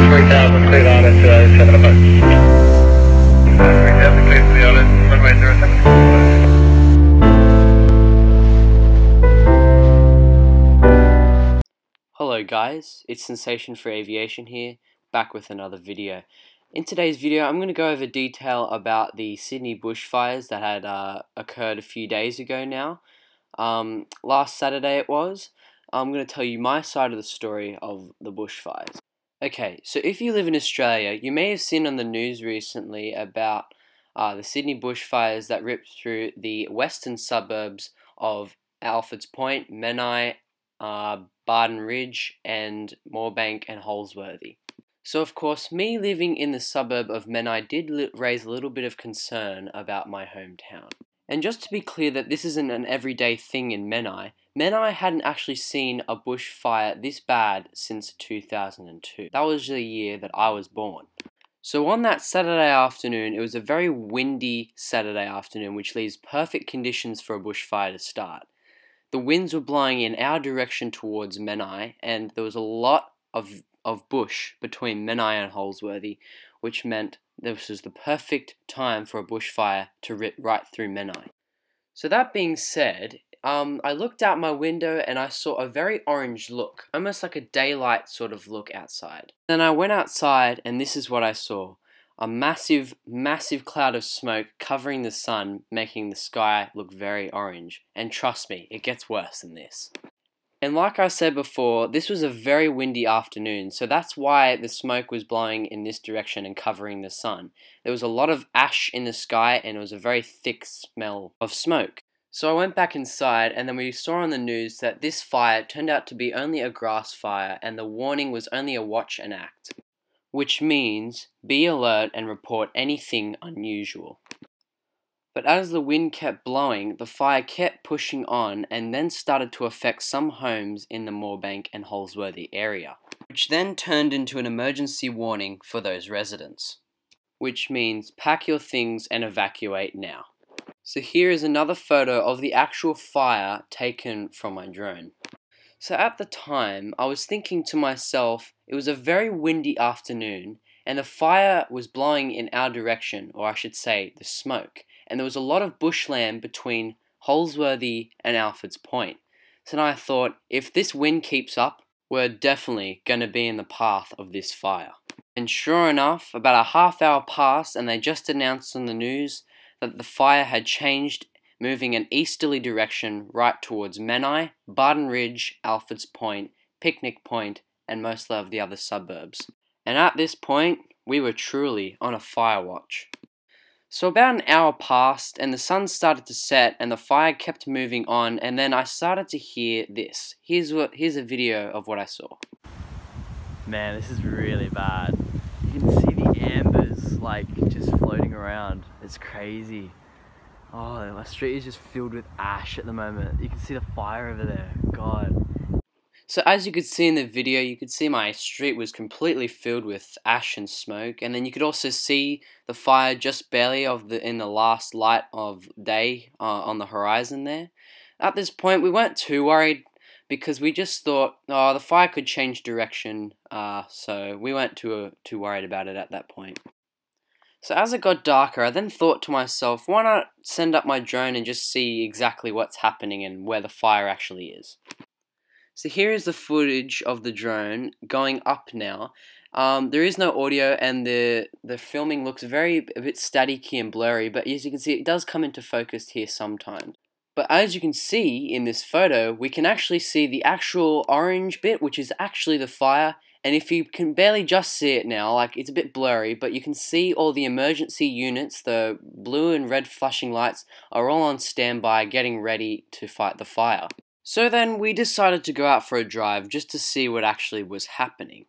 3000, cleared on at 7 o'clock. 3000, cleared to the audit, runway 07. Hello guys, it's Sensation for Aviation here, back with another video. In today's video I'm going to go over detail about the Sydney bushfires that had occurred a few days ago now. Last Saturday it was. I'm going to tell you my side of the story of the bushfires. Okay, so if you live in Australia, you may have seen on the news recently about the Sydney bushfires that ripped through the western suburbs of Alfords Point, Menai, Barton Ridge, and Moorebank and Holsworthy. So of course, me living in the suburb of Menai did raise a little bit of concern about my hometown. And just to be clear that this isn't an everyday thing in Menai, Menai hadn't actually seen a bushfire this bad since 2002. That was the year that I was born. So on that Saturday afternoon, it was a very windy Saturday afternoon, which leaves perfect conditions for a bushfire to start. The winds were blowing in our direction towards Menai, and there was a lot of bush between Menai and Holsworthy, which meant this was the perfect time for a bushfire to rip right through Menai. So that being said, I looked out my window and I saw a very orange look, almost like a daylight sort of look outside. Then I went outside and this is what I saw. A massive, massive cloud of smoke covering the sun, making the sky look very orange. And trust me, it gets worse than this. And like I said before, this was a very windy afternoon, so that's why the smoke was blowing in this direction and covering the sun. There was a lot of ash in the sky and it was a very thick smell of smoke. So I went back inside and then we saw on the news that this fire turned out to be only a grass fire and the warning was only a watch and act. Which means, be alert and report anything unusual. But as the wind kept blowing, the fire kept pushing on and then started to affect some homes in the Moorebank and Holsworthy area, which then turned into an emergency warning for those residents. Which means, pack your things and evacuate now. So here is another photo of the actual fire taken from my drone. So at the time, I was thinking to myself, it was a very windy afternoon and the fire was blowing in our direction, or I should say, the smoke. And there was a lot of bushland between Holsworthy and Alfords Point. So now I thought, if this wind keeps up, we're definitely going to be in the path of this fire. And sure enough, about a half hour passed and they just announced on the news that the fire had changed, moving an easterly direction right towards Menai, Barton Ridge, Alfords Point, Picnic Point, and most of the other suburbs. And at this point, we were truly on a fire watch. So about an hour passed and the sun started to set and the fire kept moving on, and then I started to hear this. Here's a video of what I saw. Man, this is really bad. You can see the ambers like just floating around. It's crazy. Oh, my street is just filled with ash at the moment. You can see the fire over there. God. So as you could see in the video, you could see my street was completely filled with ash and smoke, and then you could also see the fire just barely in the last light of day on the horizon there. At this point, we weren't too worried because we just thought, oh, the fire could change direction, so we weren't too worried about it at that point. So as it got darker, I then thought to myself, why not send up my drone and just see exactly what's happening and where the fire actually is. So here is the footage of the drone going up now. There is no audio and the filming looks a bit staticky and blurry, but as you can see it does come into focus here sometimes. But as you can see in this photo, we can actually see the actual orange bit, which is actually the fire. And if you can barely just see it now, like it's a bit blurry, but you can see all the emergency units, the blue and red flashing lights, are all on standby getting ready to fight the fire. So then we decided to go out for a drive just to see what actually was happening.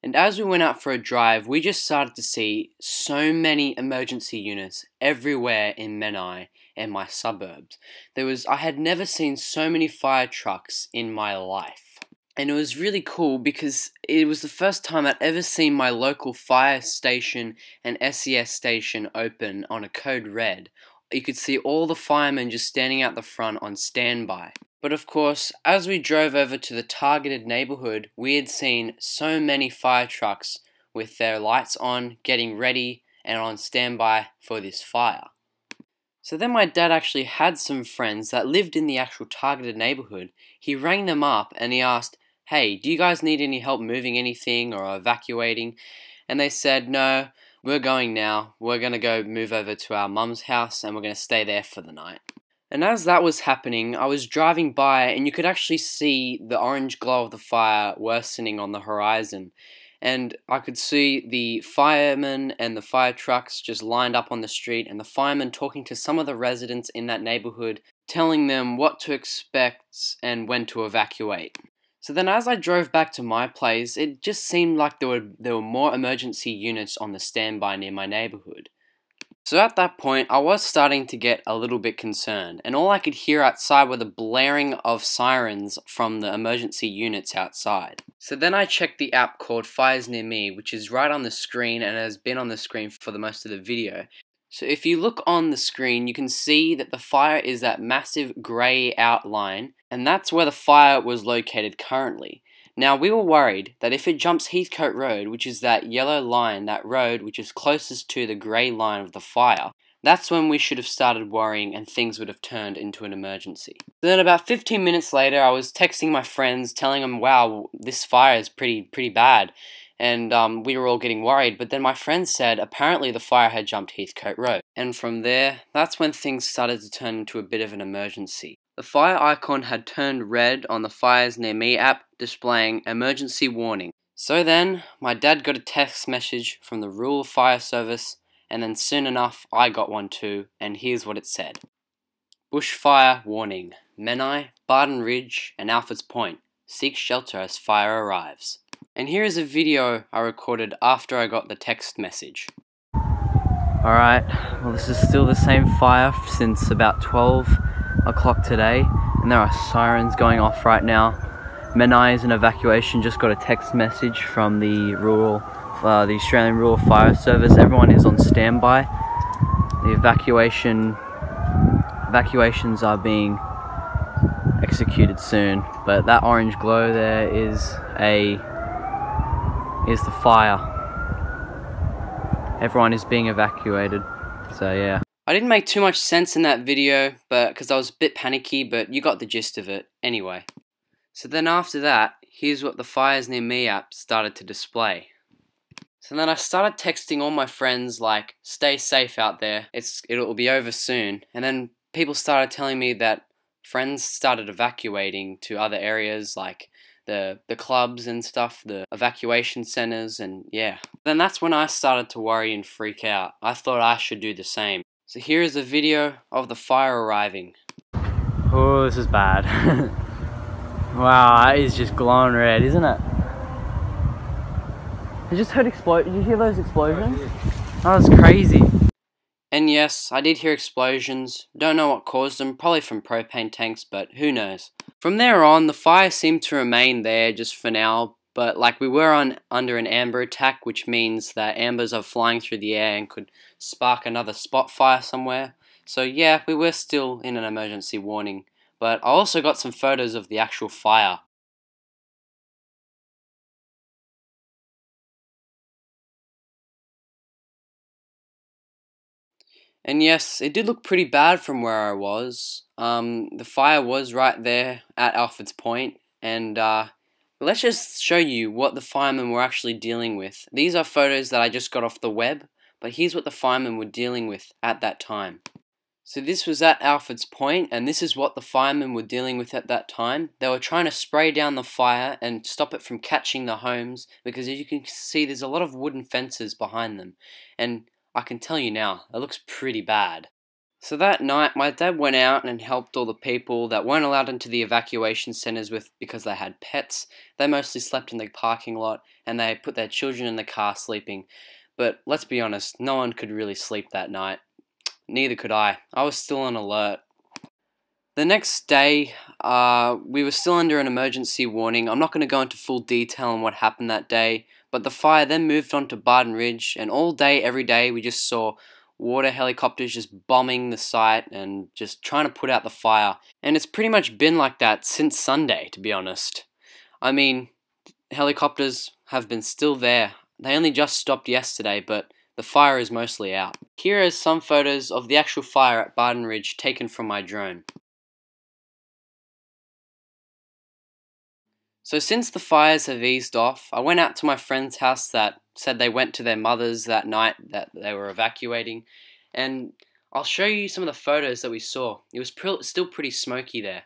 And as we went out for a drive, we just started to see so many emergency units everywhere in Menai and my suburbs. I had never seen so many fire trucks in my life. And it was really cool because it was the first time I'd ever seen my local fire station and SES station open on a code red. You could see all the firemen just standing out the front on standby. But of course, as we drove over to the targeted neighborhood, we had seen so many fire trucks with their lights on, getting ready and on standby for this fire. So then my dad actually had some friends that lived in the actual targeted neighborhood. He rang them up and he asked, "Hey, do you guys need any help moving anything or evacuating?" And they said, "No, we're going now. We're going to go move over to our mum's house and we're going to stay there for the night." And as that was happening, I was driving by and you could actually see the orange glow of the fire worsening on the horizon. And I could see the firemen and the fire trucks just lined up on the street, and the firemen talking to some of the residents in that neighborhood, telling them what to expect and when to evacuate. So then as I drove back to my place, it just seemed like there were more emergency units on the standby near my neighborhood. So at that point, I was starting to get a little bit concerned, and all I could hear outside were the blaring of sirens from the emergency units outside. So then I checked the app called Fires Near Me, which is right on the screen and has been on the screen for the most of the video. So if you look on the screen, you can see that the fire is that massive grey outline, and that's where the fire was located currently. Now, we were worried that if it jumps Heathcote Road, which is that yellow line, that road which is closest to the grey line of the fire, that's when we should have started worrying and things would have turned into an emergency. Then about 15 minutes later, I was texting my friends telling them, wow, this fire is pretty bad. And we were all getting worried, but then my friend said apparently the fire had jumped Heathcote Road. And from there, that's when things started to turn into a bit of an emergency. The fire icon had turned red on the Fires Near Me app, displaying emergency warning. So then, my dad got a text message from the rural fire service, and then soon enough, I got one too, and here's what it said. Bushfire warning. Menai, Barton Ridge, and Alfred's Point. Seek shelter as fire arrives. And here is a video I recorded after I got the text message. Alright, well this is still the same fire since about 12 o'clock today, and there are sirens going off right now. Menai is in evacuation, just got a text message from the Australian Rural Fire Service. Everyone is on standby. The evacuations are being executed soon, but that orange glow there is the fire. Everyone is being evacuated, so yeah. I didn't make too much sense in that video, because I was a bit panicky, but you got the gist of it anyway. So then after that, here's what the Fires Near Me app started to display. So then I started texting all my friends like, stay safe out there, it'll be over soon. And then people started telling me that friends started evacuating to other areas like the clubs and stuff, the evacuation centers, and yeah. Then that's when I started to worry and freak out. I thought I should do the same. So here is a video of the fire arriving. Oh, this is bad. Wow, that is just glowing red, isn't it? I just heard Did you hear those explosions? That was crazy. And yes, I did hear explosions. Don't know what caused them, probably from propane tanks, but who knows. From there on, the fire seemed to remain there just for now, but like we were under an amber attack, which means that ambers are flying through the air and could spark another spot fire somewhere. So yeah, we were still in an emergency warning, but I also got some photos of the actual fire. And yes, it did look pretty bad from where I was. The fire was right there at Alfred's Point, and let's just show you what the firemen were actually dealing with. These are photos that I just got off the web, but here's what the firemen were dealing with at that time. So this was at Alfred's Point, and this is what the firemen were dealing with at that time. They were trying to spray down the fire and stop it from catching the homes, because as you can see, there's a lot of wooden fences behind them, and I can tell you now, it looks pretty bad. So that night, my dad went out and helped all the people that weren't allowed into the evacuation centers because they had pets. They mostly slept in the parking lot, and they put their children in the car sleeping. But let's be honest, no one could really sleep that night. Neither could I. I was still on alert. The next day, we were still under an emergency warning. I'm not going to go into full detail on what happened that day, but the fire then moved on to Barton Ridge, and all day, every day, we just saw water helicopters just bombing the site and just trying to put out the fire. And it's pretty much been like that since Sunday, to be honest. I mean, helicopters have been still there they only just stopped yesterday, but the fire is mostly out. Here are some photos of the actual fire at Barton Ridge taken from my drone. So since the fires have eased off, I went out to my friend's house that said they went to their mother's that night that they were evacuating, and I'll show you some of the photos that we saw. It was still pretty smoky there.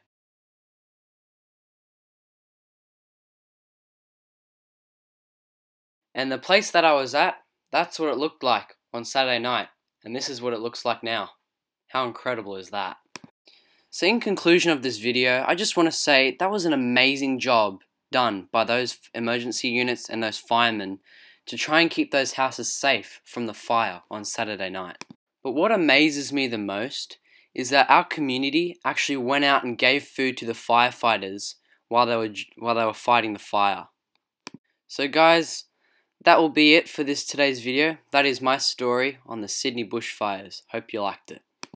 And the place that I was at, that's what it looked like on Saturday night, and this is what it looks like now. How incredible is that? So in conclusion of this video, I just want to say that was an amazing job done by those emergency units and those firemen to try and keep those houses safe from the fire on Saturday night. But what amazes me the most is that our community actually went out and gave food to the firefighters while they were fighting the fire. So guys, that will be it for today's video. That is my story on the Sydney bushfires. Hope you liked it.